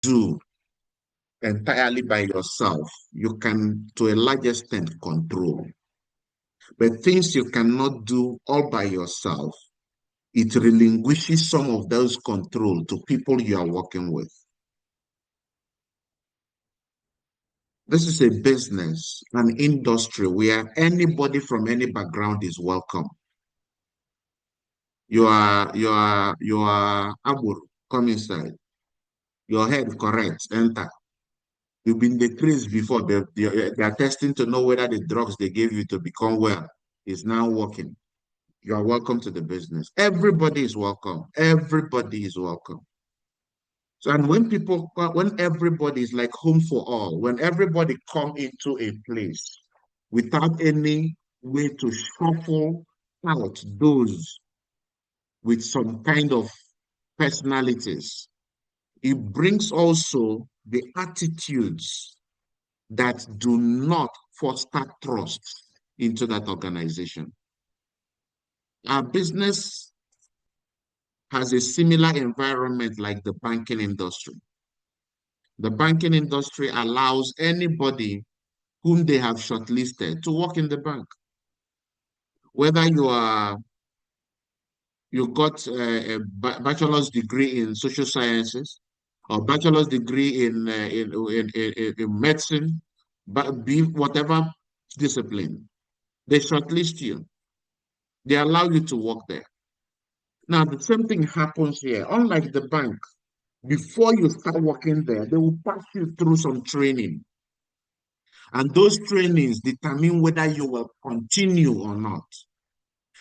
do entirely by yourself, you can, to a large extent, control. But things you cannot do all by yourself, it relinquishes some of those control to people you are working with. This is a business, an industry where anybody from any background is welcome. You are Abur, come inside. Your head correct, enter. You've been decreased before. They are testing to know whether the drugs they gave you to become well is now working. You are welcome to the business. Everybody is welcome. Everybody is welcome. So, and when everybody is like home for all, when everybody come into a place without any way to shuffle out those with some kind of personalities, it brings also the attitudes that do not foster trust into that organization. Our business has a similar environment like the banking industry. The banking industry allows anybody whom they have shortlisted to work in the bank. Whether you got a bachelor's degree in social sciences or bachelor's degree in medicine, but be whatever discipline, they shortlist you. They allow you to work there. Now, the same thing happens here. Unlike the bank, before you start working there, they will pass you through some training. And those trainings determine whether you will continue or not.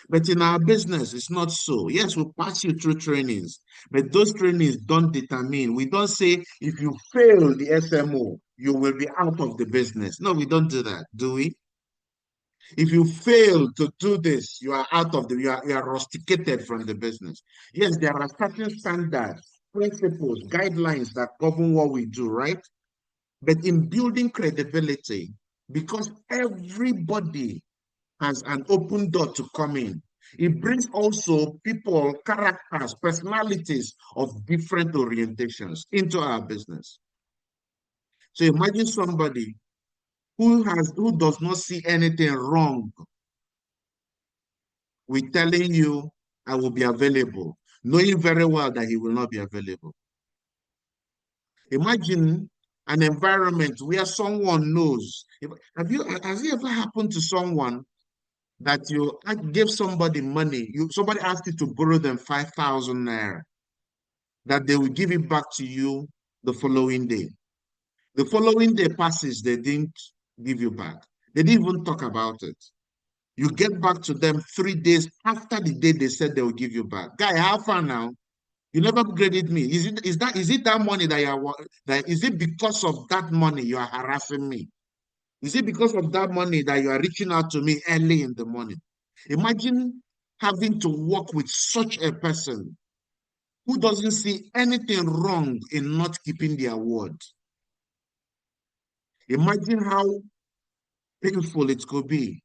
But in our business, it's not so. Yes, we pass you through trainings, but those trainings don't determine. We don't say if you fail the SMO, you will be out of the business. No, we don't do that, do we? If you fail to do this, you are out of you are rusticated from the business. Yes, there are certain standards, principles, guidelines that govern what we do, right? But in building credibility, because everybody has an open door to come in, it brings also people, characters, personalities of different orientations into our business. So imagine somebody who does not see anything wrong with telling you, I will be available, knowing very well that he will not be available. Imagine an environment where someone knows. Has it ever happened to someone that you gave somebody money, somebody asked you to borrow them 5,000 naira, that they will give it back to you the following day. The following day passes, they didn't give you back. They didn't even talk about it. You get back to them 3 days after the day they said they will give you back. Guy, how far now? You never upgraded me. Is it that money that is it because of that money you are harassing me? Is it because of that money that you are reaching out to me early in the morning? Imagine having to work with such a person who doesn't see anything wrong in not keeping their word. Imagine how painful it could be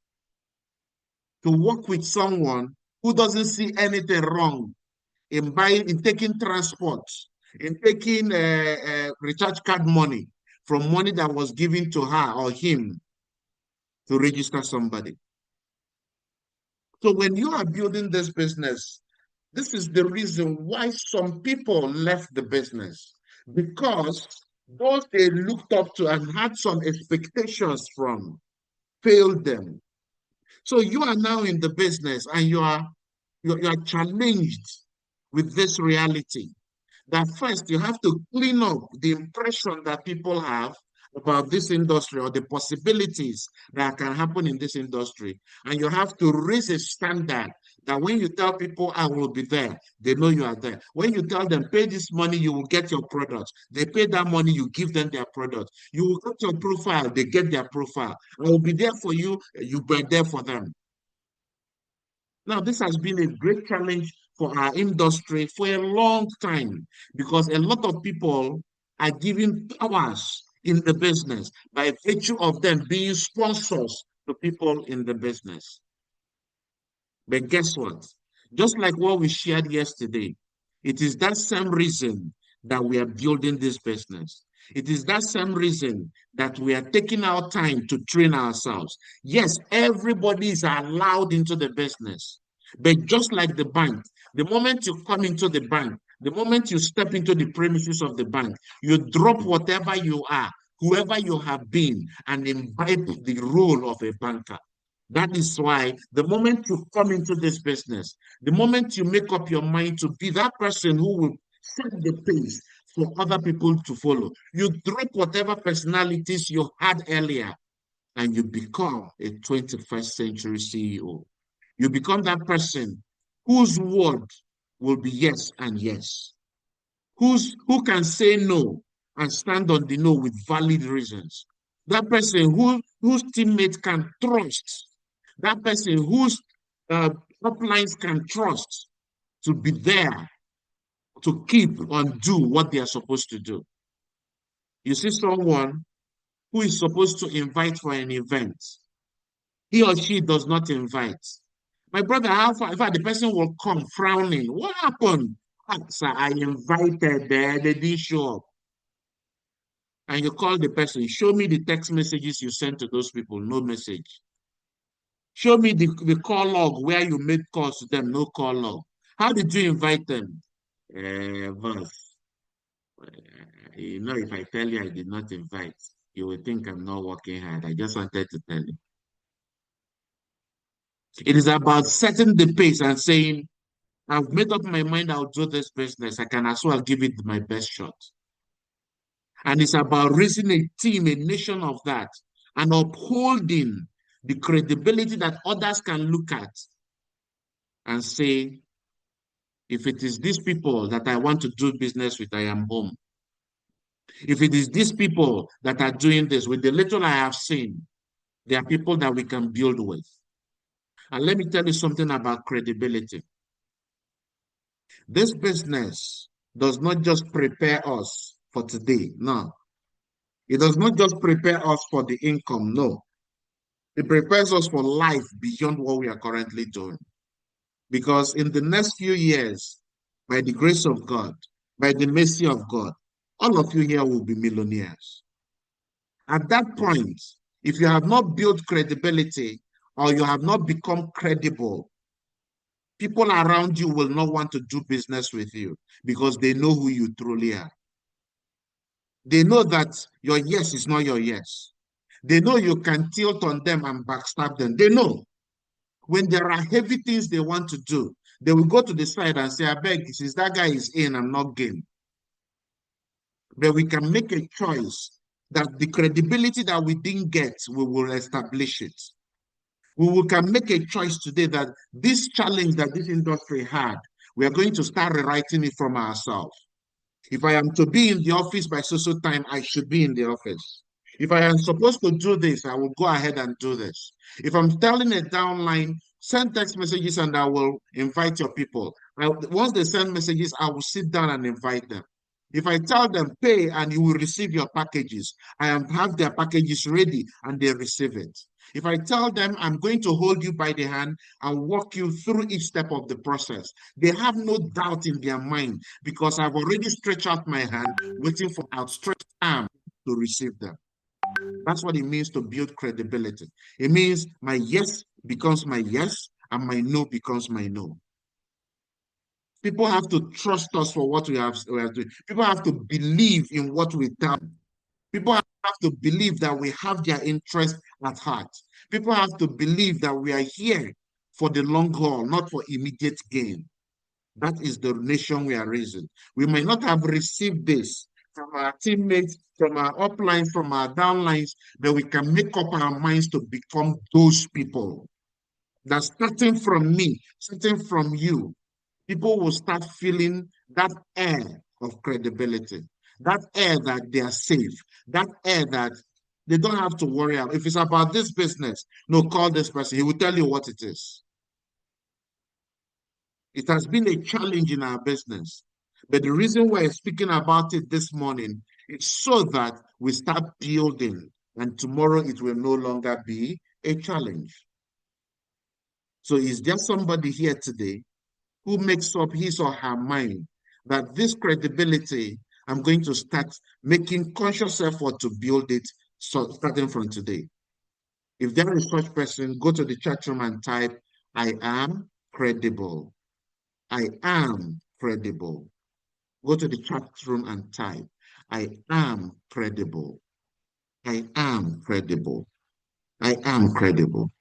to work with someone who doesn't see anything wrong in taking transport, in taking recharge card money from money that was given to her or him to register somebody. So when you are building this business, this is the reason why some people left the business, because those they looked up to and had some expectations from failed them. So you are now in the business and you are challenged with this reality that first you have to clean up the impression that people have about this industry or the possibilities that can happen in this industry. And you have to raise a standard that when you tell people, I will be there, they know you are there. When you tell them, pay this money, you will get your product. They pay that money, you give them their product. You will get your profile, they get their profile. I will be there for you, you were there for them. Now, this has been a great challenge for our industry for a long time because a lot of people are given powers in the business by virtue of them being sponsors to people in the business. But guess what? Just like what we shared yesterday, it is that same reason that we are building this business. It is that same reason that we are taking our time to train ourselves. Yes, everybody is allowed into the business, but just like the bank, the moment you come into the bank, the moment you step into the premises of the bank, you drop whatever you are, whoever you have been, and imbibe the role of a banker. That is why the moment you come into this business, the moment you make up your mind to be that person who will set the pace for other people to follow, you drop whatever personalities you had earlier and you become a 21st century CEO. You become that person whose word will be yes and yes, who can say no and stand on the no with valid reasons. That person whose teammates can trust. That person whose uh, uplines can trust to be there to keep and do what they are supposed to do. You see someone who is supposed to invite for an event, he or she does not invite. My brother, how far, in fact, the person will come frowning. What happened? Ah, sir, I invited there, they didn't show up. And you call the person, show me the text messages you sent to those people, no message. Show me the call log where you made calls to them, no call log. How did you invite them? Boss, you know, if I tell you I did not invite, you will think I'm not working hard. I just wanted to tell you. It is about setting the pace and saying, I've made up my mind I'll do this business. I can as well give it my best shot. And it's about raising a team, a nation of that, and upholding the credibility that others can look at and say, if it is these people that I want to do business with, I am home. If it is these people that are doing this, with the little I have seen, there are people that we can build with. And let me tell you something about credibility. This business does not just prepare us for today. No. It does not just prepare us for the income. No. It prepares us for life beyond what we are currently doing. Because in the next few years, by the grace of God, by the mercy of God, all of you here will be millionaires. At that point, if you have not built credibility or you have not become credible, people around you will not want to do business with you because they know who you truly are. They know that your yes is not your yes. They know you can tilt on them and backstab them. They know when there are heavy things they want to do, they will go to the side and say, I beg, since that guy is in, I'm not game. But we can make a choice that the credibility that we didn't get, we will establish it. Can make a choice today that this challenge that this industry had, we are going to start rewriting it from ourselves. If I am to be in the office by so time, I should be in the office. If I am supposed to do this, I will go ahead and do this. If I'm telling a downline, send text messages and I will invite your people. Once they send messages, I will sit down and invite them. If I tell them pay and you will receive your packages, I have their packages ready and they receive it. If I tell them I'm going to hold you by the hand and walk you through each step of the process, they have no doubt in their mind because I've already stretched out my hand, waiting for outstretched arm to receive them. That's what it means to build credibility. It means my yes becomes my yes and my no becomes my no. People have to trust us for what we are doing. People have to believe in what we tell them. People have to believe that we have their interest at heart. People have to believe that we are here for the long haul, not for immediate gain. That is the nation we are raising. We may not have received this from our teammates, from our uplines, from our downlines, but we can make up our minds to become those people. That starting from me, starting from you, people will start feeling that air of credibility, that air that they are safe, that air that they don't have to worry about. If it's about this business, no, call this person. He will tell you what it is. It has been a challenge in our business. But the reason why I'm speaking about it this morning is so that we start building, and tomorrow it will no longer be a challenge. So is there somebody here today who makes up his or her mind that this credibility I'm going to start making conscious effort to build it starting from today. If there is such person, go to the chat room and type, I am credible. I am credible. Go to the chat room and type, I am credible. I am credible. I am credible.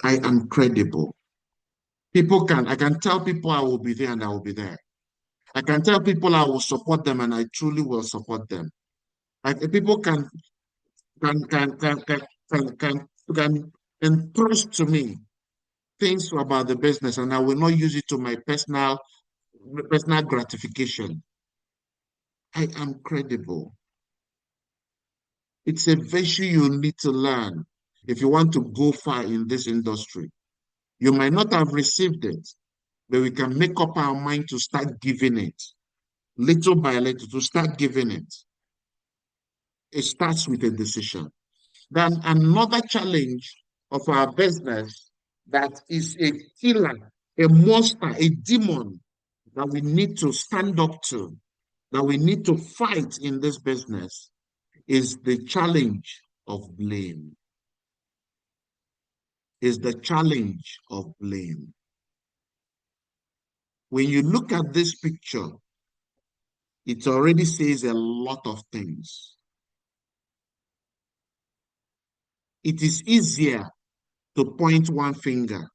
I am credible. I can tell people I will be there and I will be there. I can tell people I will support them and I truly will support them. People can, can, can, can, can entrust to me things about the business and I will not use it to my personal gratification. I am credible. It's a virtue you need to learn if you want to go far in this industry. You might not have received it, but we can make up our mind to start giving it, little by little, to start giving it. It starts with a decision. Then another challenge of our business that is a killer, a monster, a demon that we need to stand up to, that we need to fight in this business is the challenge of blame. Is the challenge of blame. When you look at this picture, it already says a lot of things. It is easier to point one finger.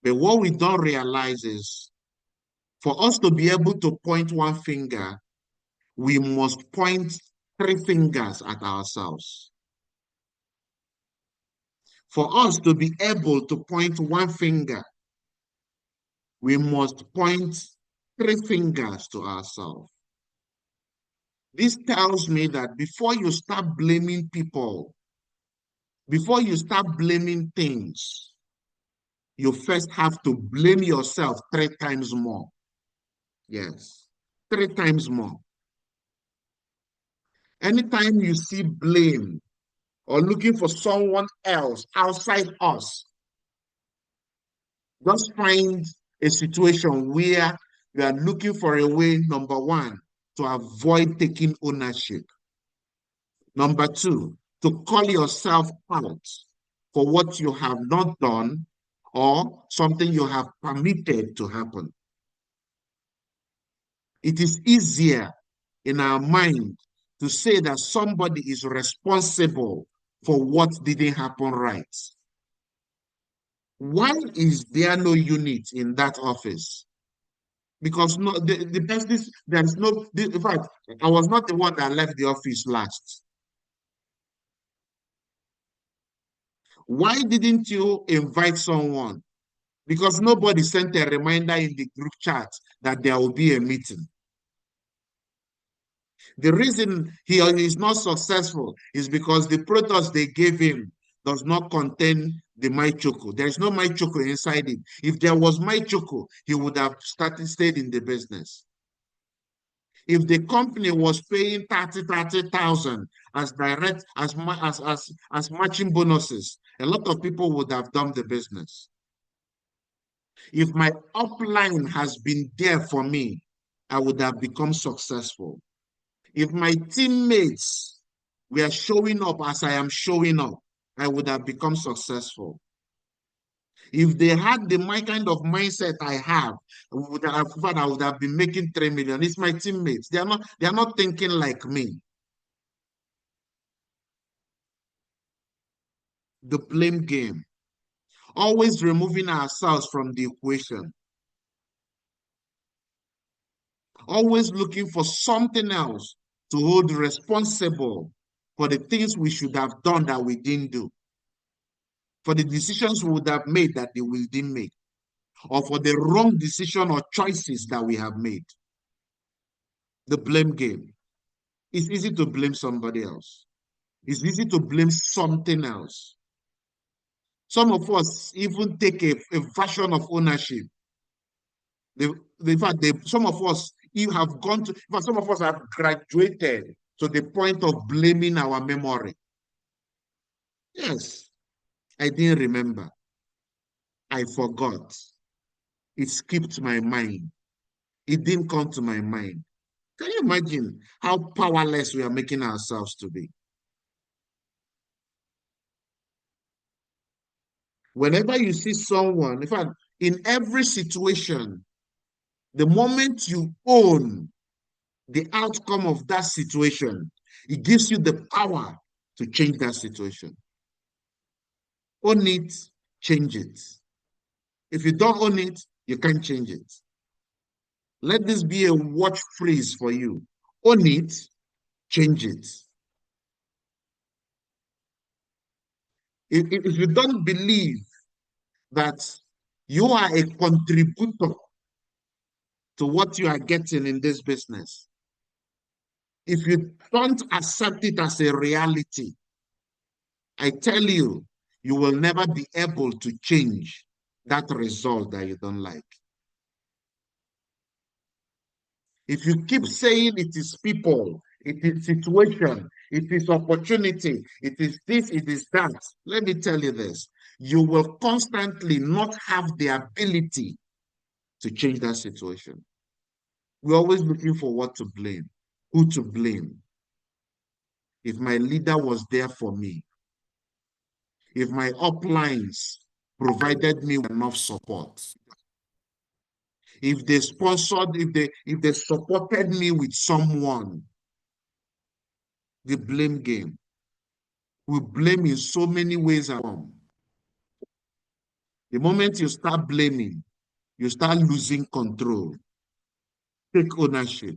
But what we don't realize is for us to be able to point one finger, we must point three fingers at ourselves. For us to be able to point one finger, we must point three fingers to ourselves. This tells me that before you start blaming people, before you start blaming things, you first have to blame yourself 3 times more. Yes, 3 times more. Anytime you see blame or looking for someone else outside us, just find a situation where you are looking for a way, number one, to avoid taking ownership. Number two, to call yourself out for what you have not done or something you have permitted to happen. It is easier in our mind to say that somebody is responsible for what didn't happen right. Why is there no unit in that office? Because no, the business, there's no, in fact, I was not the one that left the office last. Why didn't you invite someone? Because nobody sent a reminder in the group chat that there will be a meeting. The reason he is not successful is because the products they gave him does not contain the MyChoco. There is no MyChoco inside it. If there was MyChoco, he would have stayed in the business. If the company was paying 30,000 as direct as matching bonuses, a lot of people would have done the business. If my upline has been there for me, I would have become successful. If my teammates were showing up as I am showing up, I would have become successful. If they had my kind of mindset I have, I would have been making 3 million. It's my teammates. They are not thinking like me. The blame game. Always removing ourselves from the equation. Always looking for something else to hold responsible for the things we should have done that we didn't do, for the decisions we would have made that we didn't make, or for the wrong decision or choices that we have made. The blame game. It's easy to blame somebody else. It's easy to blame something else. Some of us even take a version of ownership. In fact, some of us have gone to, in fact, some of us have graduated to the point of blaming our memory. Yes, I didn't remember. I forgot. It skipped my mind. It didn't come to my mind. Can you imagine how powerless we are making ourselves to be? Whenever you see someone, in fact, in every situation, the moment you own the outcome of that situation, it gives you the power to change that situation. Own it, change it. If you don't own it, you can't change it. Let this be a watch phrase for you. Own it, change it. If you don't believe that you are a contributor to what you are getting in this business, if you don't accept it as a reality, I tell you, you will never be able to change that result that you don't like. If you keep saying it is people, it is situation, it is opportunity, it is this, it is that, let me tell you this, you will constantly not have the ability to change that situation. We're always looking for what to blame, who to blame. If my leader was there for me, if my uplines provided me with enough support, if they sponsored, if they supported me with someone, the blame game. We blame in so many ways. The moment you start blaming, you start losing control. Take ownership.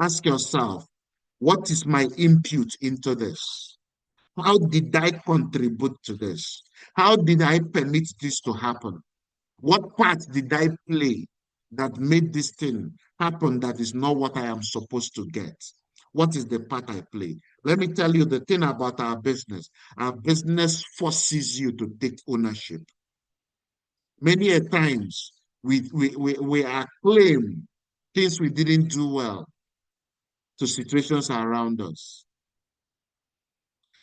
Ask yourself, what is my input into this? How did I contribute to this? How did I permit this to happen? What part did I play that made this thing happen that is not what I am supposed to get? What is the part I play? Let me tell you the thing about our business. Our business forces you to take ownership. Many a times we acclaim things we didn't do well to situations around us.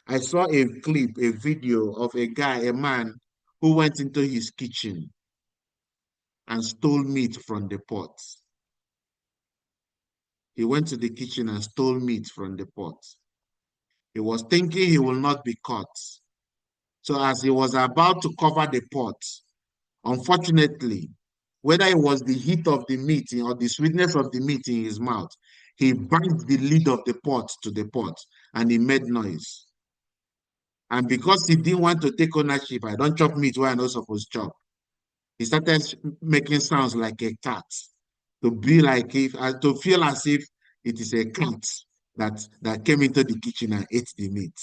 I saw a clip, a video of a guy, a man who went into his kitchen and stole meat from the pot. He went to the kitchen and stole meat from the pot. He was thinking he will not be caught. So as he was about to cover the pot, unfortunately, whether it was the heat of the meat or the sweetness of the meat in his mouth, he banged the lid of the pot to the pot and he made noise. And because he didn't want to take ownership, I don't chop meat where I'm not supposed to chop. He started making sounds like a cat, to be like if to feel as if it is a cat that came into the kitchen and ate the meat.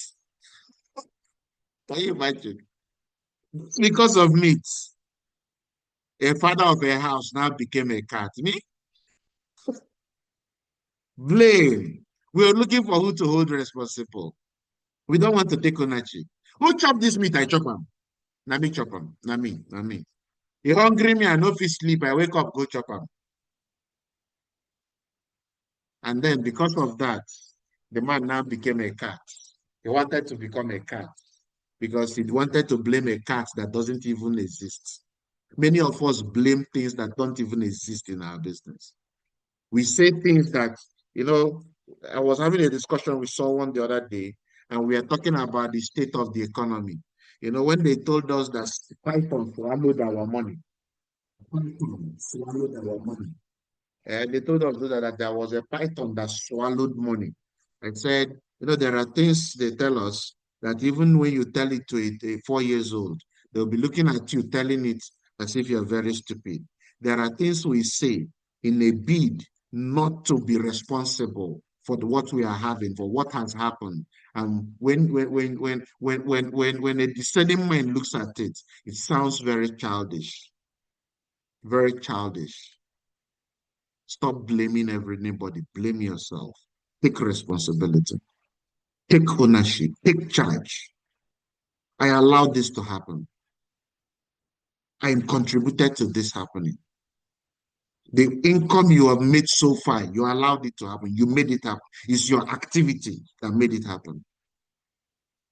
Can you imagine? Because of meat, a father of a house now became a cat. Me? Blame. We are looking for who to hold responsible. We don't want to take ownership. Who chop this meat? I chop them. Na me chop them. Na me. Na me. You hungry me, I no fit sleep. I wake up, go chop them. And then because of that, the man now became a cat. He wanted to become a cat because he wanted to blame a cat that doesn't even exist. Many of us blame things that don't even exist in our business. We say things that, you know, I was having a discussion with someone the other day, and we are talking about the state of the economy. You know, when they told us that Python swallowed our money, Python swallowed our money. And they told us that there was a python that swallowed money. I said, you know, there are things they tell us that even when you tell it to a 4 years old, they'll be looking at you telling it as if you're very stupid. There are things we say in a bid not to be responsible for what we are having, for what has happened. And when a discerning mind looks at it, it sounds very childish. Very childish. Stop blaming everybody. Blame yourself. Take responsibility. Take ownership. Take charge. I allowed this to happen. I am contributed to this happening. The income you have made so far, you allowed it to happen. You made it happen. It's your activity that made it happen.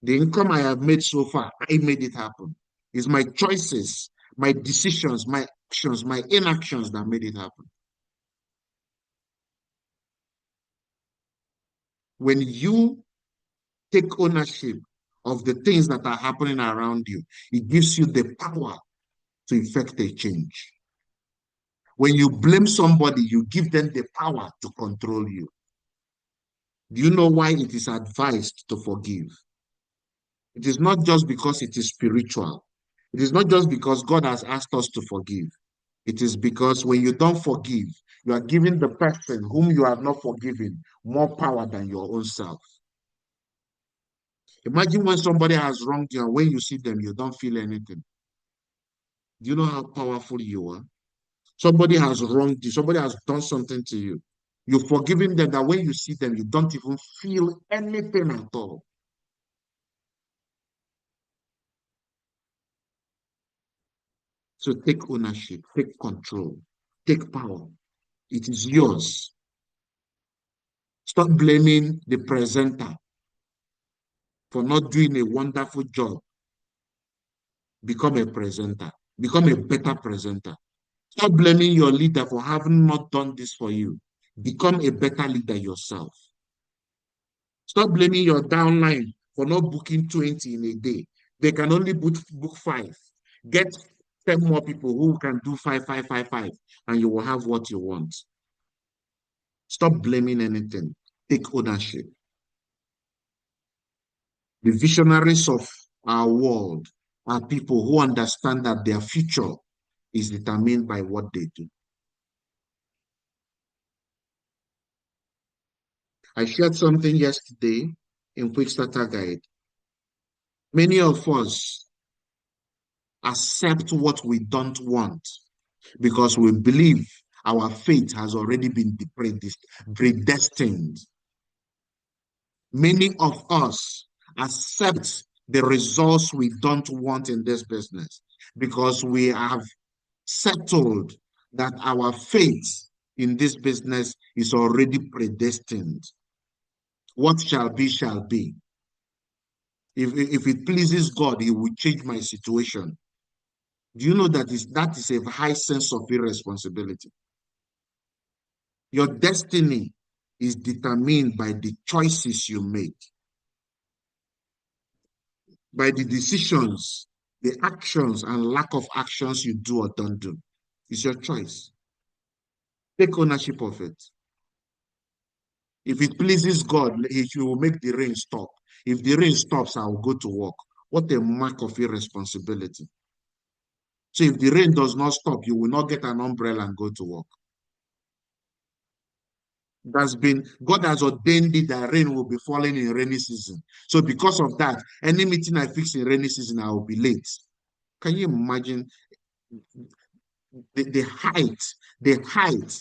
The income I have made so far, I made it happen. It's my choices, my decisions, my actions, my inactions that made it happen. When you take ownership of the things that are happening around you, it gives you the power to effect a change. When you blame somebody, you give them the power to control you. Do you know why it is advised to forgive? It is not just because it is spiritual. It is not just because God has asked us to forgive. It is because when you don't forgive, you are giving the person whom you have not forgiven more power than your own self. Imagine when somebody has wronged you and when you see them, you don't feel anything. Do you know how powerful you are? Somebody has wronged you, somebody has done something to you. You've forgiven them that when you see them, you don't even feel anything at all. So take ownership, take control, take power. It is yours. Stop blaming the presenter for not doing a wonderful job. Become a presenter. Become a better presenter. Stop blaming your leader for having not done this for you. Become a better leader yourself. Stop blaming your downline for not booking 20 in a day. They can only book 5. Get 10 more people who can do 5, 5, 5, 5, and you will have what you want. Stop blaming anything. Take ownership. The visionaries of our world are people who understand that their future is determined by what they do. I shared something yesterday in Quick Starter Guide. Many of us accept what we don't want because we believe our fate has already been predestined. Many of us accept the results we don't want in this business because we have settled that our fate in this business is already predestined. What shall be, shall be. If it pleases God, He will change my situation. Do you know that is a high sense of irresponsibility? Your destiny is determined by the choices you make, by the decisions, the actions and lack of actions you do or don't do. It's your choice. Take ownership of it. If it pleases God, He will make the rain stop. If the rain stops, I will go to work. What a mark of irresponsibility. So if the rain does not stop, you will not get an umbrella and go to work. God has ordained it that rain will be falling in rainy season. So because of that, any meeting I fix in rainy season, I will be late. Can you imagine the height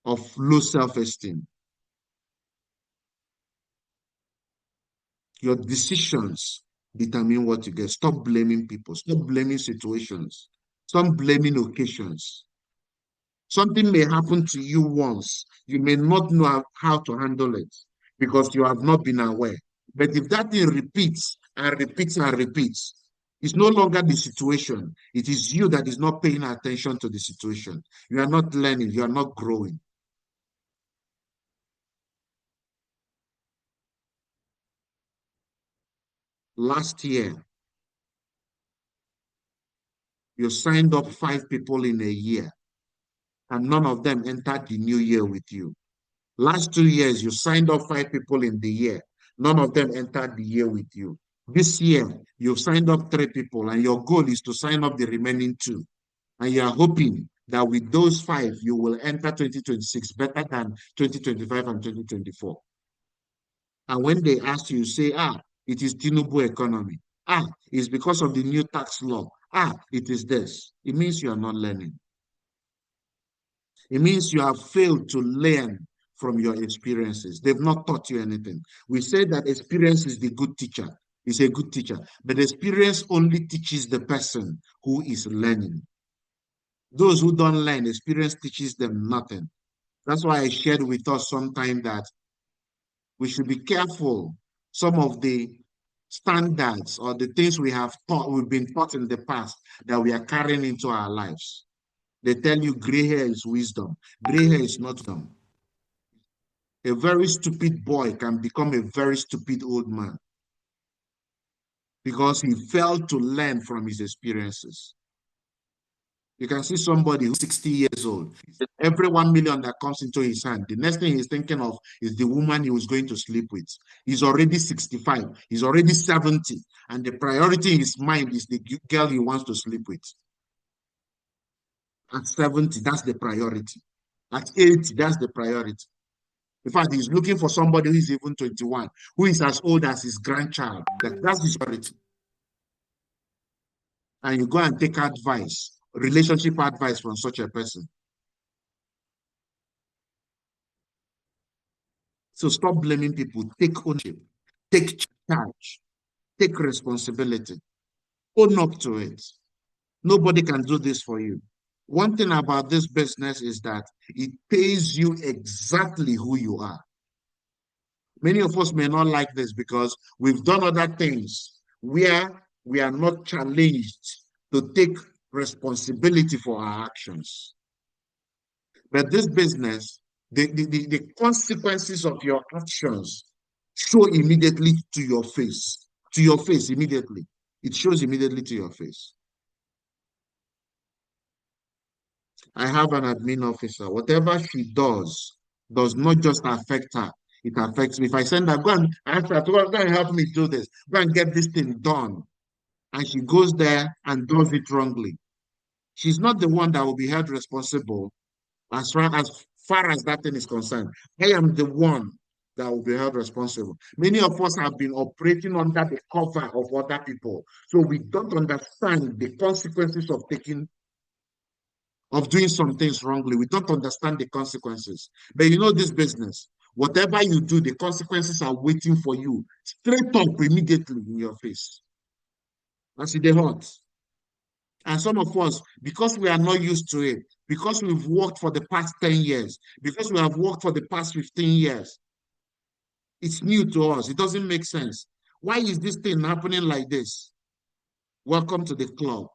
of low self-esteem? Your decisions determine what you get. Stop blaming people. Stop blaming situations. Stop blaming occasions. Something may happen to you once. You may not know how to handle it because you have not been aware. But if that thing repeats and repeats and repeats, it's no longer the situation. It is you that is not paying attention to the situation. You are not learning. You are not growing. Last year, you signed up 5 people in a year, and none of them entered the new year with you. Last 2 years, you signed up 5 people in the year. None of them entered the year with you. This year, you've signed up 3 people, and your goal is to sign up the remaining 2. And you are hoping that with those 5, you will enter 2026 better than 2025 and 2024. And when they ask you, say, it is Tinubu economy. It's because of the new tax law. It is this. It means you are not learning. It means you have failed to learn from your experiences. They've not taught you anything. We say that experience is the good teacher, is a good teacher, but experience only teaches the person who is learning. Those who don't learn, experience teaches them nothing. That's why I shared with us sometime that we should be careful. Some of the standards or the things we've been taught in the past that we are carrying into our lives. They tell you gray hair is wisdom. Gray hair is not wisdom. A very stupid boy can become a very stupid old man because he failed to learn from his experiences. You can see somebody who's 60 years old. Every 1 million that comes into his hand, the next thing he's thinking of is the woman he was going to sleep with. He's already 65, he's already 70, and the priority in his mind is the girl he wants to sleep with. At 70, that's the priority. At 80, that's the priority. In fact, he's looking for somebody who is even 21, who is as old as his grandchild. That's his priority. And you go and take advice, relationship advice from such a person. So stop blaming people. Take ownership. Take charge. Take responsibility. Own up to it. Nobody can do this for you. One thing about this business is that it pays you exactly who you are. Many of us may not like this because we've done other things where we are not challenged to take responsibility for our actions. But this business, the consequences of your actions show immediately to your face immediately. It shows immediately to your face. I have an admin officer. Whatever she does not just affect her. It affects me. If I send her, go and ask her to go and help me do this, go and get this thing done. And she goes there and does it wrongly. She's not the one that will be held responsible as far as that thing is concerned. I am the one that will be held responsible. Many of us have been operating under the cover of other people. So we don't understand the consequences of doing some things wrongly. We don't understand the consequences. But you know this business, whatever you do, the consequences are waiting for you straight up immediately in your face. That's the hurt. And some of us, because we are not used to it, because we've worked for the past 10 years, because we have worked for the past 15 years, it's new to us. It doesn't make sense. Why is this thing happening like this? Welcome to the club.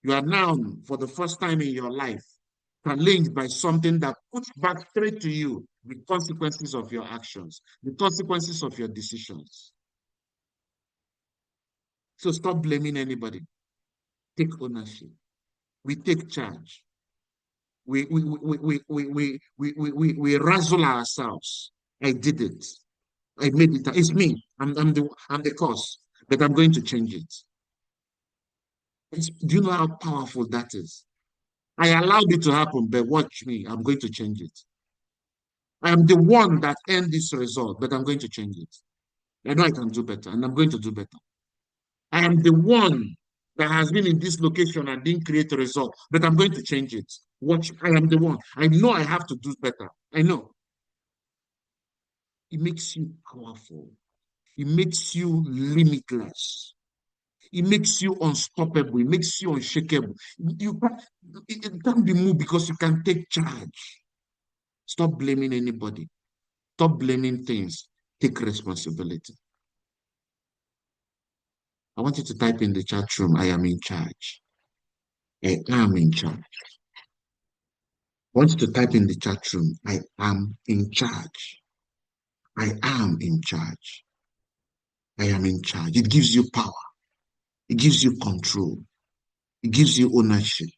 You are now, for the first time in your life, challenged by something that puts back straight to you the consequences of your actions, the consequences of your decisions. So stop blaming anybody. Take ownership. We take charge. We razzle ourselves. I did it. I made it. It's me. I'm the cause, but I'm going to change it. Do you know how powerful that is? I allowed it to happen, but watch me. I'm going to change it. I am the one that earned this result, but I'm going to change it. I know I can do better, and I'm going to do better. I am the one that has been in this location and didn't create a result, but I'm going to change it. Watch, I am the one. I know I have to do better. I know. It makes you powerful. It makes you limitless. It makes you unstoppable. It makes you unshakable. It can't be moved because you can take charge. Stop blaming anybody. Stop blaming things. Take responsibility. I want you to type in the chat room, I am in charge. I am in charge. I want you to type in the chat room, I am in charge. I am in charge. I am in charge. It gives you power. It gives you control. It gives you ownership.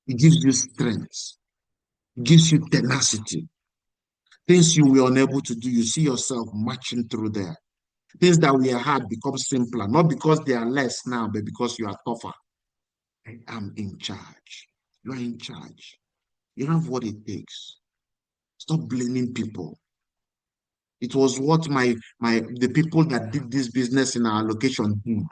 It gives you strength. It gives you tenacity. Things you were unable to do, you see yourself marching through there. Things that were hard become simpler, not because they are less now, but because you are tougher. I am in charge. You are in charge. You have what it takes. Stop blaming people. It was what the people that did this business in our location did.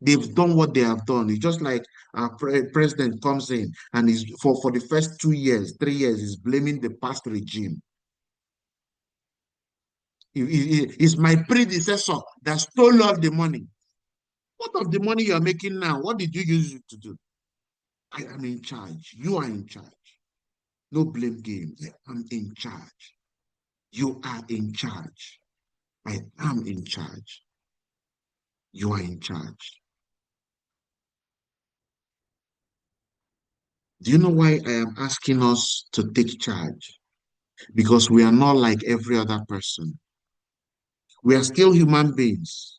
They've done what they have done. It's just like our president comes in and is for the first 2 years, 3 years, is blaming the past regime. It's my predecessor that stole all the money. What of the money you're making now? What did you use it to do? I am in charge. You are in charge. No blame game. I am in charge. You are in charge. I am in charge. You are in charge. Do you know why I am asking us to take charge? because we are not like every other person. We are still human beings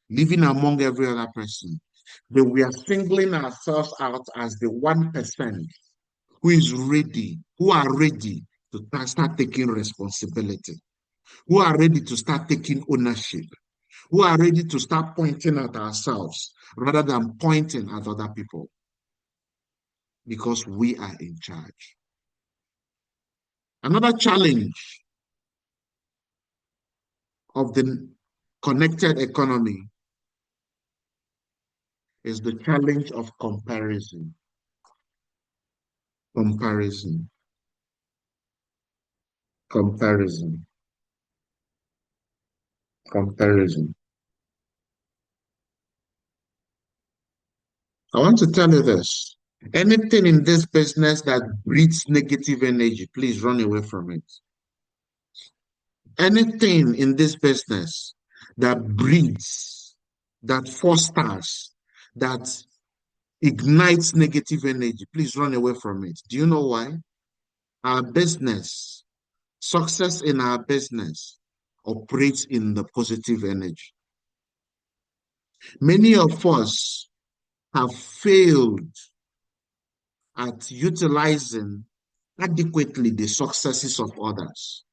living among every other person, but we are singling ourselves out as the 1% who is ready, who are ready to start taking responsibility, who are ready to start taking ownership, who are ready to start pointing at ourselves rather than pointing at other people because we are in charge. Another challenge of the connected economy is the challenge of comparison. Comparison, comparison, comparison. I want to tell you this. Anything in this business that breeds negative energy, please run away from it. Anything in this business that breeds, that fosters, that ignites negative energy, please run away from it. Do you know why? Our business, success in our business operates in the positive energy. Many of us have failed at utilizing adequately the successes of others.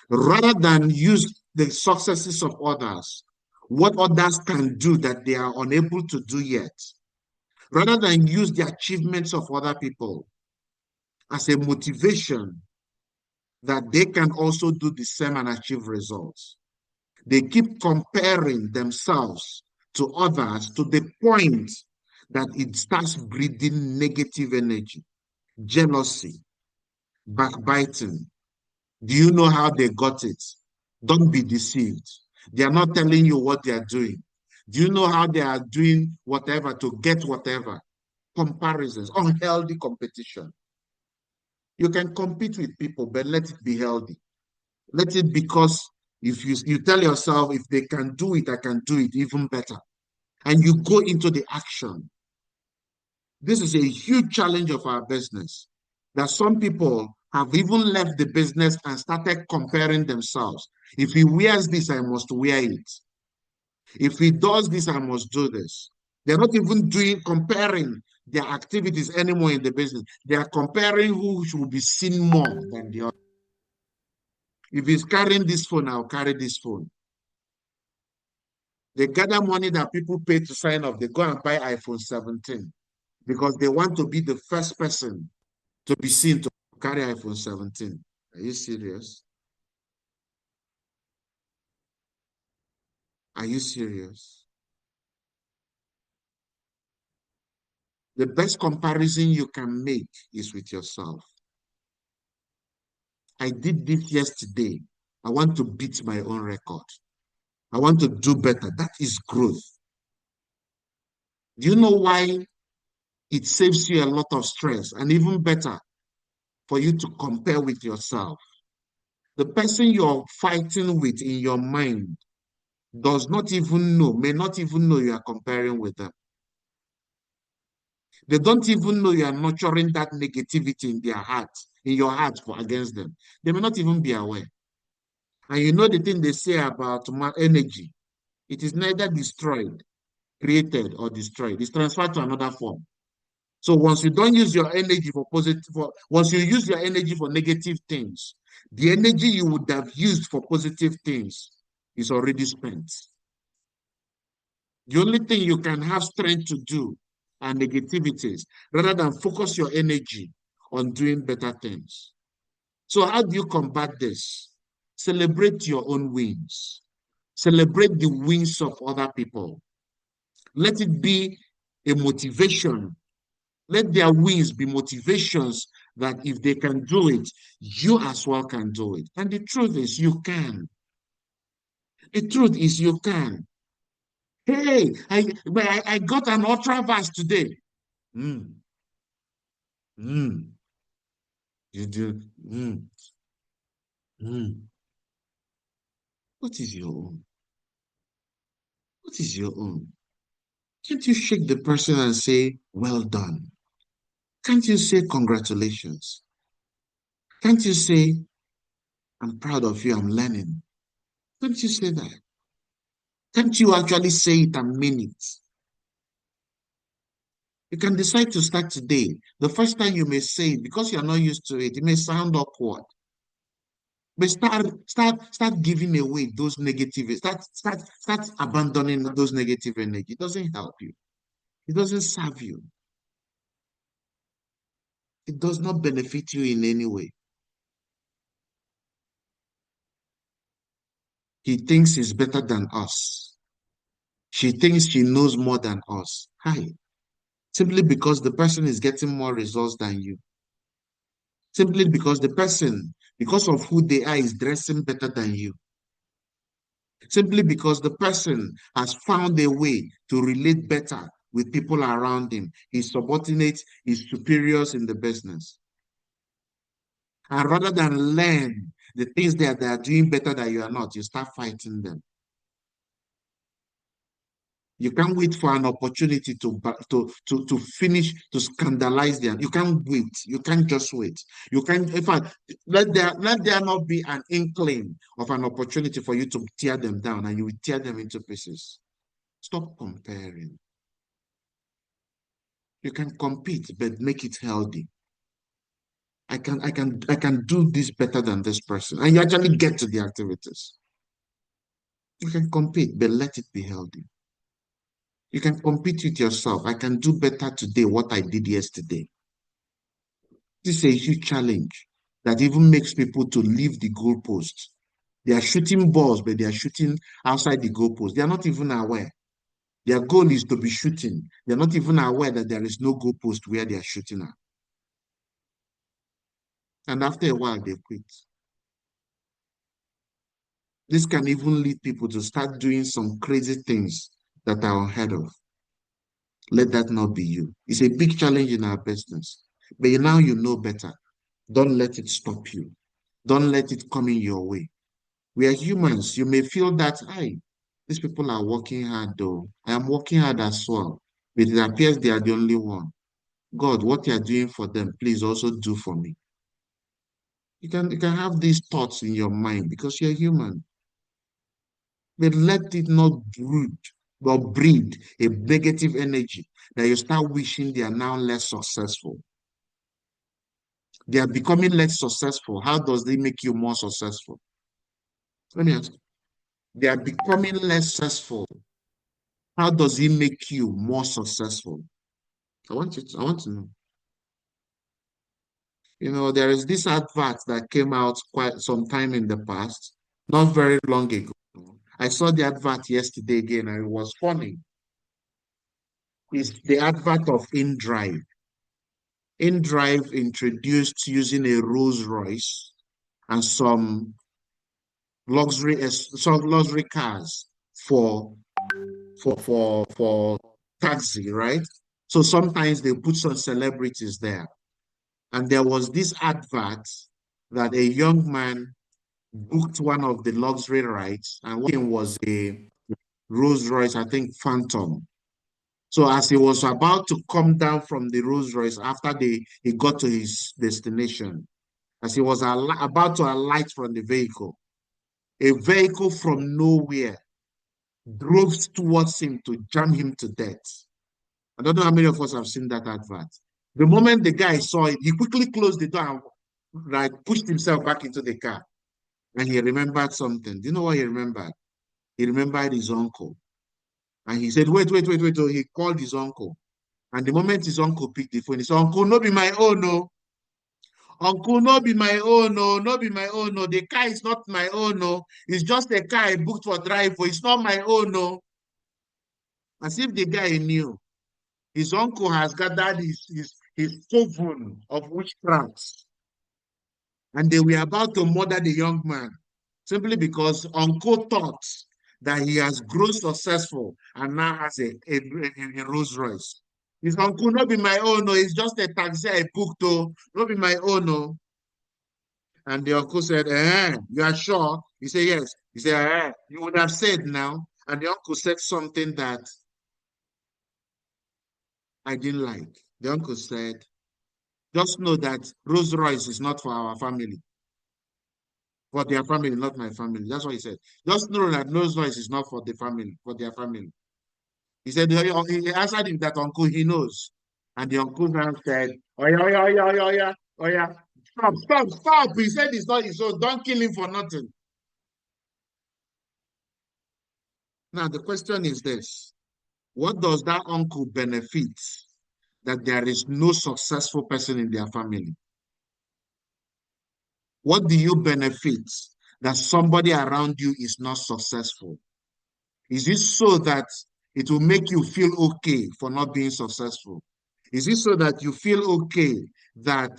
Rather than use the successes of others, what others can do that they are unable to do yet, rather than use the achievements of other people as a motivation that they can also do the same and achieve results. They keep comparing themselves to others to the point that it starts breeding negative energy, jealousy, backbiting. Do you know how they got it? Don't be deceived. They are not telling you what they are doing. Do you know how they are doing whatever to get whatever? Comparisons, unhealthy competition. You can compete with people, but let it be healthy. Let it, because if you tell yourself, if they can do it, I can do it even better. And you go into the action. This is a huge challenge of our business, that some people have even left the business and started comparing themselves. If he wears this, I must wear it. If he does this, I must do this. They're not even comparing their activities anymore in the business. They are comparing who should be seen more than the other. If he's carrying this phone, I'll carry this phone. They gather money that people pay to sign up. They go and buy iPhone 17 because they want to be the first person to be seen to carry iPhone 17. Are you serious? Are you serious? The best comparison you can make is with yourself. I did this yesterday. I want to beat my own record. I want to do better. That is growth. Do you know why it saves you a lot of stress? And even better, for you to compare with yourself. The person you're fighting with in your mind does not even know, may not even know you are comparing with them. They don't even know you are nurturing that negativity in their heart, in your heart for against them. They may not even be aware. And you know the thing they say about energy, it is neither destroyed, created, or destroyed. It's transferred to another form. So once you don't use your energy for positive, once you use your energy for negative things, the energy you would have used for positive things is already spent. The only thing you can have strength to do are negativities rather than focus your energy on doing better things. So how do you combat this? Celebrate your own wins. Celebrate the wins of other people. Let it be a motivation. Let their wins be motivations that if they can do it, you as well can do it. And the truth is, you can. The truth is, you can. Hey, I got an ultra vast today. Mm, mm, you do. Mm. What is your own? What is your own? Can't you shake the person and say, well done? Can't you say congratulations? Can't you say I'm proud of you. I'm learning. Can't you say that? Can't you actually say it and mean it? You can decide to start today. The first time you may say it because you're not used to it, it may sound awkward. But start giving away those negative. Start abandoning those negative energy. It doesn't help you. It doesn't serve you. It does not benefit you in any way. He thinks he's better than us. She thinks she knows more than us. Hi. Simply because the person is getting more results than you. Simply because the person, because of who they are, is dressing better than you. Simply because the person has found a way to relate better with people around him, his subordinates, his superiors in the business. And rather than learn the things that they are doing better that you are not, you start fighting them. You can't wait for an opportunity to finish, to scandalize them. You can't wait. You can't just wait. You can't, in fact, let there not be an inkling of an opportunity for you to tear them down, and you will tear them into pieces. Stop comparing. You can compete, but make it healthy. I can do this better than this person. And you actually get to the activities. You can compete, but let it be healthy. You can compete with yourself. I can do better today what I did yesterday. This is a huge challenge that even makes people to leave the goalpost. They are shooting balls, but they are shooting outside the goalpost. They are not even aware. Their goal is to be shooting. They're not even aware that there is no goalpost where they are shooting at. And after a while, they quit. This can even lead people to start doing some crazy things that are unheard of. Let that not be you. It's a big challenge in our business. But now you know better. Don't let it stop you. Don't let it come in your way. We are humans. You may feel that, these people are working hard though. I am working hard as well. But it appears they are the only one. God, what you are doing for them, please also do for me. You can have these thoughts in your mind because you're human. But let it not brood or breed a negative energy that you start wishing they are now less successful. They are becoming less successful. How does they make you more successful? Let me ask. They are becoming less successful. How does it make you more successful? I want to know. There is this advert that came out quite some time in the past, not very long ago. I saw the advert yesterday again, and it was funny. It's the advert of InDrive. InDrive introduced using a Rolls Royce and some luxury cars for for taxi, right? So sometimes they put some celebrities there. And there was this advert that a young man booked one of the luxury rides, and one was a Rolls Royce, I think Phantom. So as he was about to come down from the Rolls Royce after he got to his destination, as he was about to alight from the vehicle, a vehicle from nowhere drove towards him to jam him to death. I don't know how many of us have seen that advert. The moment the guy saw it, he quickly closed the door and pushed himself back into the car. And he remembered something. Do you know what he remembered? He remembered his uncle. And he said, wait, wait, wait, wait. So he called his uncle. And the moment his uncle picked the phone, he said, Uncle, no be my own, no. Uncle, no be my own, no. No be my own, no. The car is not my own, no. It's just a car I booked for drive, but it's not my own, no. As if the guy knew. His uncle has gathered his coven of witchcrafts, and they were about to murder the young man simply because uncle thought that he has grown successful and now has a Rolls Royce. His uncle, not be my own, no, it's just a taxi I booked, oh, not be my own, no. And the uncle said, you are sure? He said, yes. He said, you would have said now. And the uncle said something that I didn't like. The uncle said, just know that Rolls Royce is not for our family. For their family, not my family. That's what he said. Just know that Rolls Royce is not for the family, for their family. He said, he answered him that uncle he knows. And the uncle now said, oh yeah, oh yeah, oh yeah, oh yeah, oh yeah, oh yeah. Stop, stop, stop. He said it's not his own. Don't kill him for nothing. Now, the question is this. What does that uncle benefit that there is no successful person in their family? What do you benefit that somebody around you is not successful? Is it so that it will make you feel okay for not being successful? Is it so that you feel okay that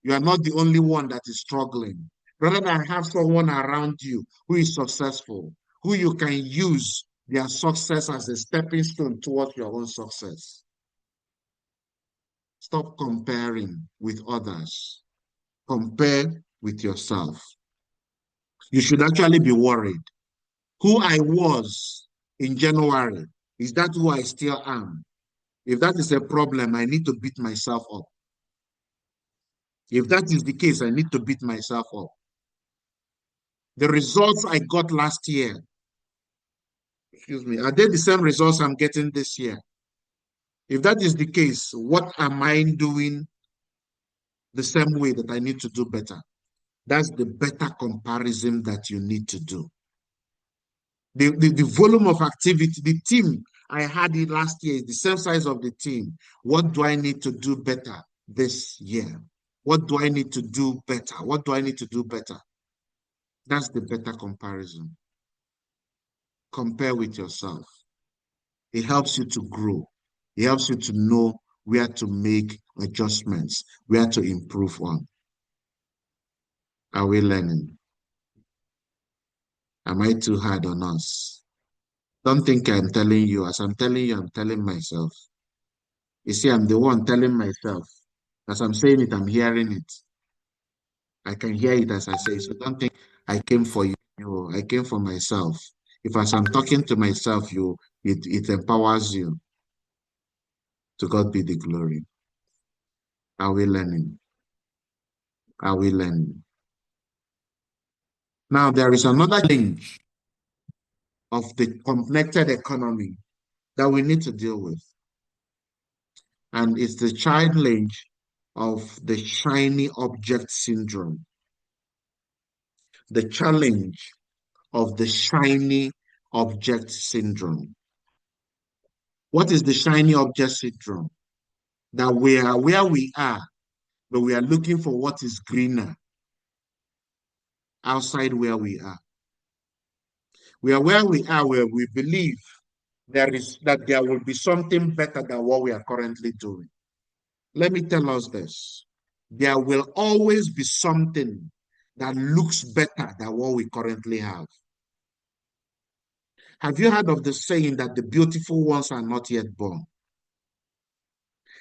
you are not the only one that is struggling? Rather than have someone around you who is successful, who you can use their success as a stepping stone towards your own success. Stop comparing with others. Compare with yourself. You should actually be worried. Who I was in January, is that who I still am? If that is a problem, I need to beat myself up. If that is the case, I need to beat myself up. The results I got last year, excuse me, are they the same results I'm getting this year? If that is the case, what am I doing the same way that I need to do better? That's the better comparison that you need to do. The volume of activity, the team I had it last year is the same size of the team. What do I need to do better this year? What do I need to do better? What do I need to do better? That's the better comparison. Compare with yourself. It helps you to grow. It helps you to know where to make adjustments, where to improve on. Are we learning? Am I too hard on us? Don't think I'm telling you. As I'm telling you, I'm telling myself. You see, I'm the one telling myself. As I'm saying it, I'm hearing it. I can hear it as I say. So don't think I came for you. I came for myself. If as I'm talking to myself, it empowers you. To God be the glory. Are we learning? Are we learning? Now there is another change of the connected economy that we need to deal with. And it's the challenge of the shiny object syndrome. The challenge of the shiny object syndrome. What is the shiny object syndrome? That we are where we are, but we are looking for what is greener outside where we are. We are where we are, where we believe there will be something better than what we are currently doing. Let me tell us this. There will always be something that looks better than what we currently have. Have you heard of the saying that the beautiful ones are not yet born?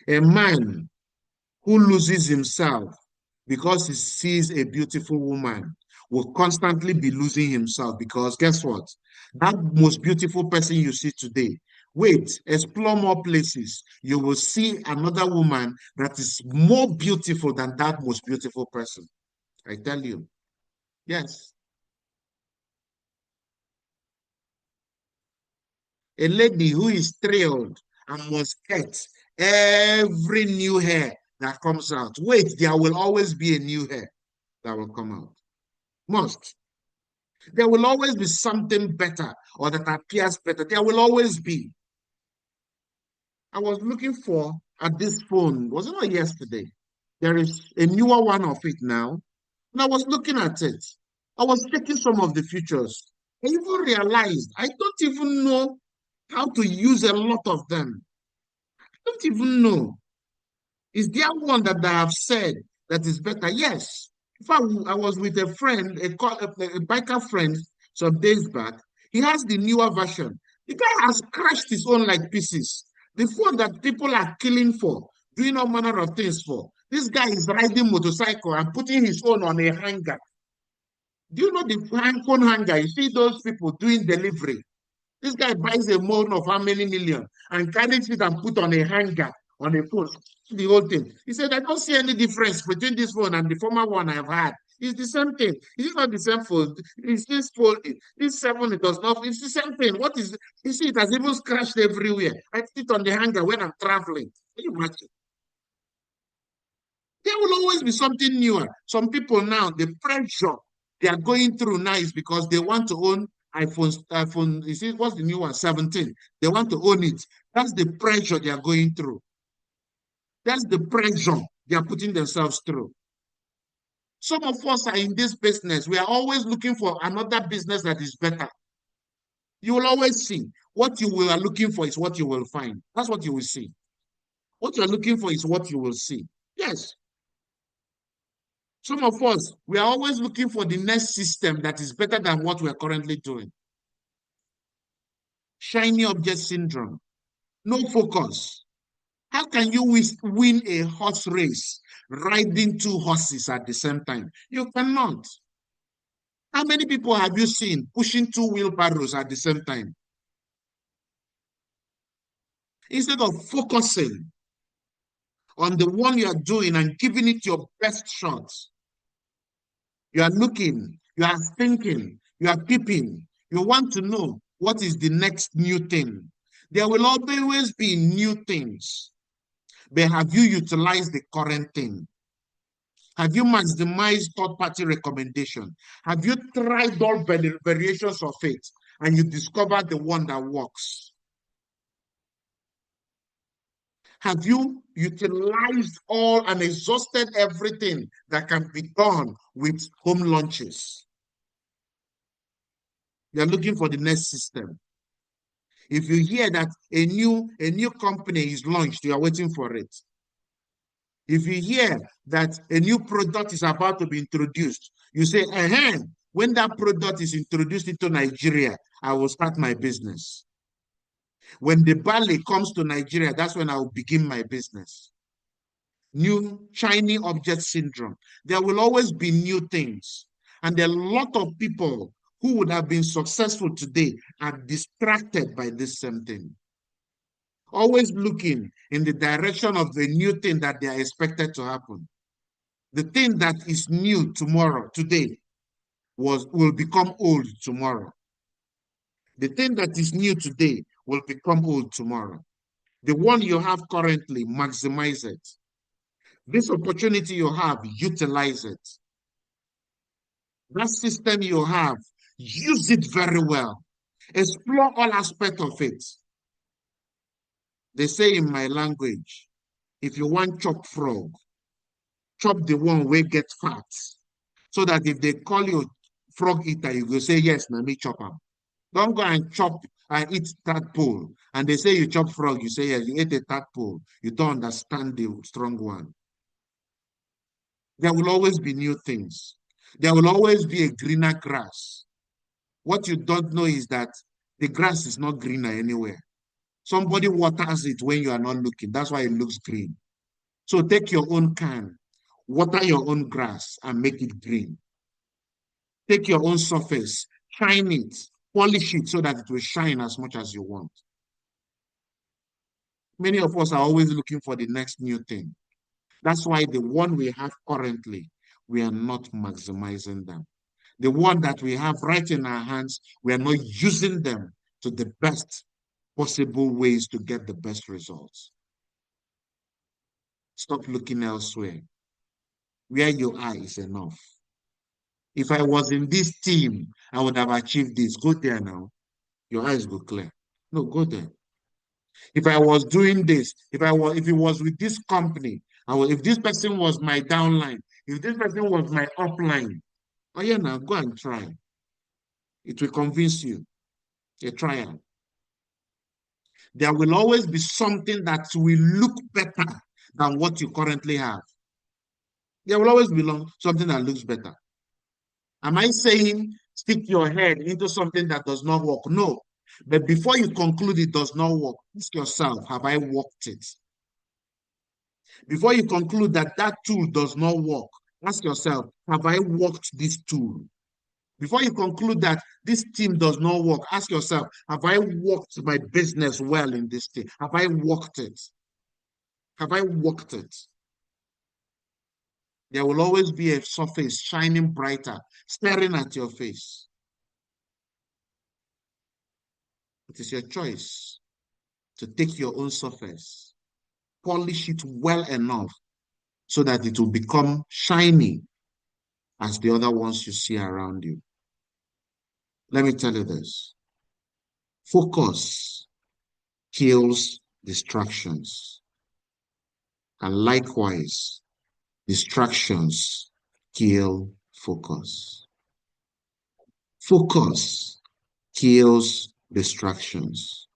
A man who loses himself because he sees a beautiful woman will constantly be losing himself, because guess what? That most beautiful person you see today, wait, explore more places. You will see another woman that is more beautiful than that most beautiful person. I tell you. Yes. A lady who is thrilled and must get every new hair that comes out. Wait, there will always be a new hair that will come out. Must. There will always be something better or that appears better. There will always be. I was looking for at this phone, was it not yesterday? There is a newer one of it now. And I was looking at it. I was checking some of the features. I even realized I don't even know how to use a lot of them. I don't even know. Is there one that I have said that is better? Yes. In fact, I was with a friend, a biker friend, some days back. He has the newer version. The guy has crashed his own like pieces. The phone that people are killing for, doing all manner of things for. This guy is riding motorcycle and putting his own on a hanger. Do you know the phone hanger? You see those people doing delivery. This guy buys a phone of how many million and carries it and put on a hanger on a phone. The whole thing. He said, I don't see any difference between this phone and the former one I've had. It's the same thing. Is it not the same fold? Is this fold? This 7, it does not. It's the same thing. What is it? You see, it has even scratched everywhere. I put it on the hanger when I'm traveling. Can you imagine? There will always be something newer. Some people now, the pressure they are going through now is because they want to own iPhone, you see, what's the new one? 17. They want to own it. That's the pressure they are going through. That's the pressure they are putting themselves through. Some of us are in this business. We are always looking for another business that is better. You will always see what you are looking for is what you will find. That's what you will see. What you're looking for is what you will see. Yes. Some of us, we are always looking for the next system that is better than what we are currently doing. Shiny object syndrome. No focus. How can you win a horse race riding 2 horses at the same time? You cannot. How many people have you seen pushing 2 wheelbarrows at the same time? Instead of focusing on the one you are doing and giving it your best shot, you are looking, you are thinking, you are peeping, you want to know what is the next new thing. There will always be new things, but have you utilized the current thing? Have you maximized third-party recommendation? Have you tried all variations of it and you discovered the one that works? Have you utilized all and exhausted everything that can be done with home launches? You're looking for the next system. If you hear that a new company is launched, you are waiting for it. If you hear that a new product is about to be introduced, you say, when that product is introduced into Nigeria, I will start my business. When the barley comes to Nigeria, that's when I will begin my business. New shiny object syndrome. There will always be new things. And there are a lot of people who would have been successful today are distracted by this same thing. Always looking in the direction of the new thing that they are expected to happen. The thing that is new tomorrow, today, will become old tomorrow. The thing that is new today will become old tomorrow. The one you have currently, maximize it. This opportunity you have, utilize it. That system you have, use it very well. Explore all aspects of it. They say in my language, if you want chop frog, chop the one where get fat. So that if they call you frog eater, you go say, yes, na me chop am. Don't go and chop and eat tadpole. And they say you chop frog, you say, yes, you ate a tadpole. You don't understand the strong one. There will always be new things. There will always be a greener grass. What you don't know is that the grass is not greener anywhere. Somebody waters it when you are not looking. That's why it looks green. So take your own can, water your own grass and make it green. Take your own surface, shine it, polish it so that it will shine as much as you want. Many of us are always looking for the next new thing. That's why the one we have currently, we are not maximizing them. The one that we have right in our hands, we are not using them to the best possible ways to get the best results. Stop looking elsewhere. Where you are is enough. If I was in this team, I would have achieved this. Go there now. Your eyes go clear. No, go there. If I was doing this, if it was with this company, if this person was my downline, if this person was my upline, oh yeah, now go and try. It will convince you. A trial. There will always be something that will look better than what you currently have. There will always be something that looks better. Am I saying stick your head into something that does not work? No. But before you conclude it does not work, ask yourself, have I worked it? Before you conclude that that tool does not work, ask yourself, have I worked this tool? Before you conclude that this team does not work, ask yourself, have I worked my business well in this team? Have I worked it? Have I worked it? There will always be a surface shining brighter, staring at your face. It is your choice to take your own surface, polish it well enough so that it will become shiny as the other ones you see around you. Let me tell you this. Focus kills distractions. And likewise, distractions kill focus. Focus kills distractions.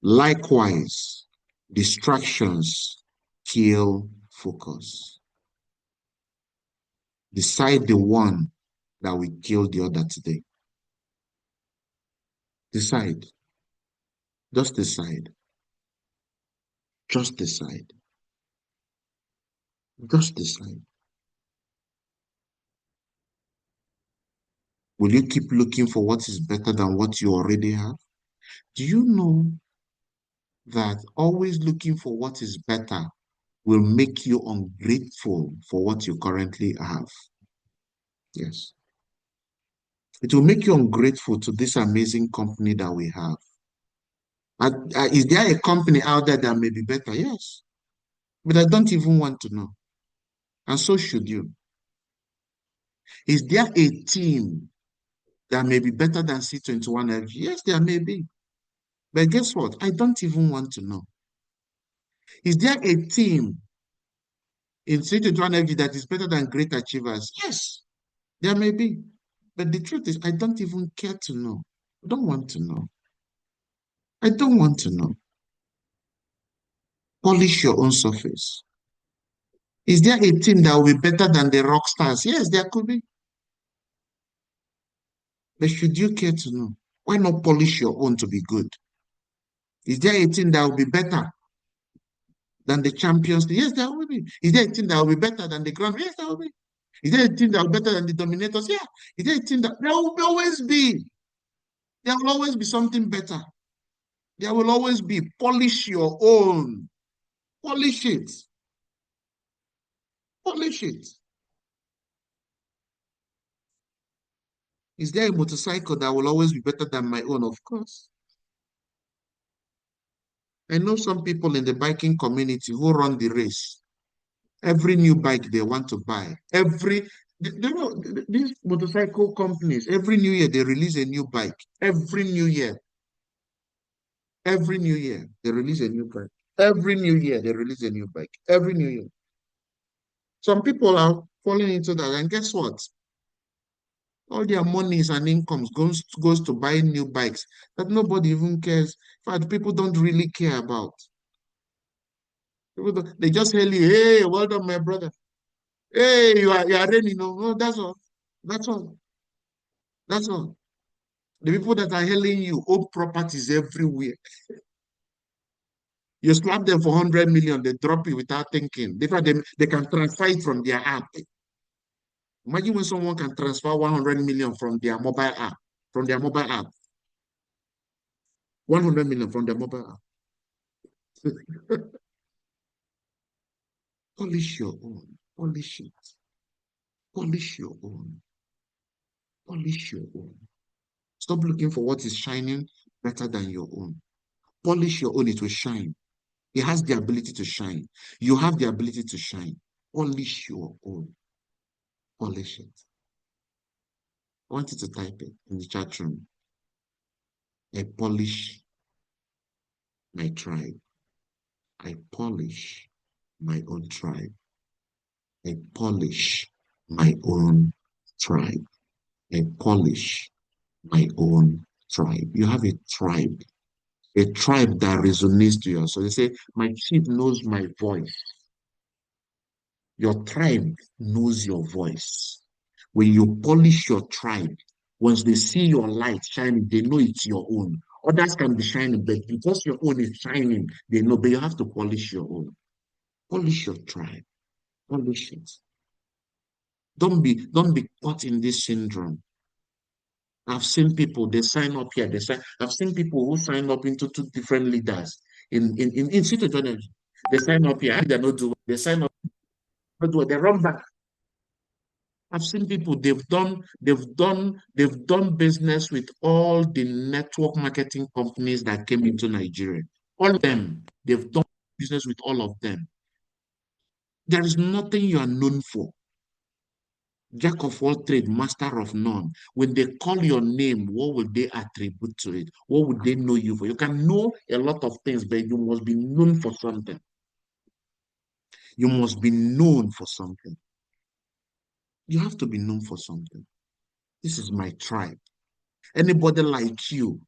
Likewise, distractions kill focus. Decide the one that will kill the other today. Decide. Just decide. Just decide. Just decide. Will you keep looking for what is better than what you already have? Do you know that always looking for what is better will make you ungrateful for what you currently have? Yes. It will make you ungrateful to this amazing company that we have. Is there a company out there that may be better? Yes. But I don't even want to know. And so should you. Is there a team that may be better than C21FG? Yes, there may be. But guess what? I don't even want to know. Is there a team in C21FG that is better than Great Achievers? Yes, there may be. But the truth is, I don't even care to know. I don't want to know. I don't want to know. Polish your own surface. Is there a team that will be better than the rock stars? Yes, there could be. But should you care to know? Why not polish your own to be good? Is there a team that will be better than the champions? Yes, there will be. Is there a team that will be better than the grand? Yes, there will be. Is there a team that will be better than the dominators? Yeah. Is there a team that there will always be? There will always be something better. There will always be. Polish your own. Polish it. Polish it. Is there a motorcycle that will always be better than my own? Of course. I know some people in the biking community who run the race. Every new bike they want to buy, these motorcycle companies, every new year they release a new bike. Every new year they release a new bike. Every new year they release a new bike. Every new year. Some people are falling into that, and guess what? All their monies and incomes goes to buying new bikes that nobody even cares. In fact, people don't really care about. They just hail you, hey, well done, my brother. Hey, you are ready. No, that's all. That's all. That's all. The people that are hailing you own properties everywhere. You slap them for 100 million, they drop it without thinking. They can transfer it from their app. Imagine when someone can transfer 100 million from their mobile app, 100 million from their mobile app. Polish your own. Polish it. Polish your own. Polish your own. Stop looking for what is shining better than your own. Polish your own, it will shine. It has the ability to shine. You have the ability to shine. Polish your own. Polish it. I want you to type it in the chat room. I polish my tribe. I polish my own tribe. I polish my own tribe. I polish my own tribe. You have a tribe that resonates to you. So they say, my chief knows my voice. Your tribe knows your voice. When you polish your tribe, once they see your light shining, they know it's your own. Others can be shining, but because your own is shining, they know, but you have to polish your own. Polish your tribe. Polish it. Don't be caught in this syndrome. I've seen people, they sign up here, I've seen people who sign up into two different leaders in City Journal. They sign up here, they not do, they sign up, they run back. I've seen people, they've done business with all the network marketing companies that came into Nigeria. All of them, they've done business with all of them. There is nothing you are known for. Jack of all trade, master of none. When they call your name, what will they attribute to it? What would they know you for? You can know a lot of things, but you must be known for something. You must be known for something. You have to be known for something. This is my tribe. Anybody like you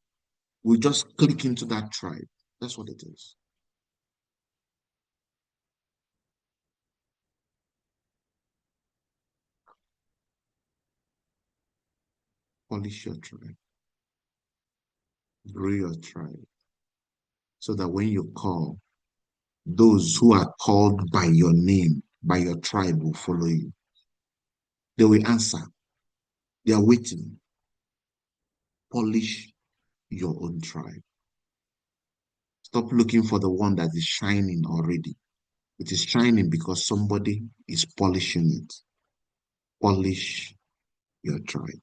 will just click into that tribe. That's what it is. Polish your tribe, grow your tribe, so that when you call, those who are called by your name, by your tribe, will follow you. They will answer. They are waiting. Polish your own tribe. Stop looking for the one that is shining already. It is shining because somebody is polishing it. Polish your tribe.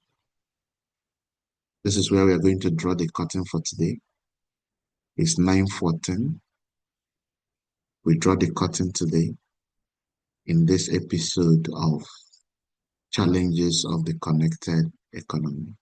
This is where we are going to draw the curtain for today. It's 9:14. We draw the curtain today in this episode of Challenges of the Connected Economy.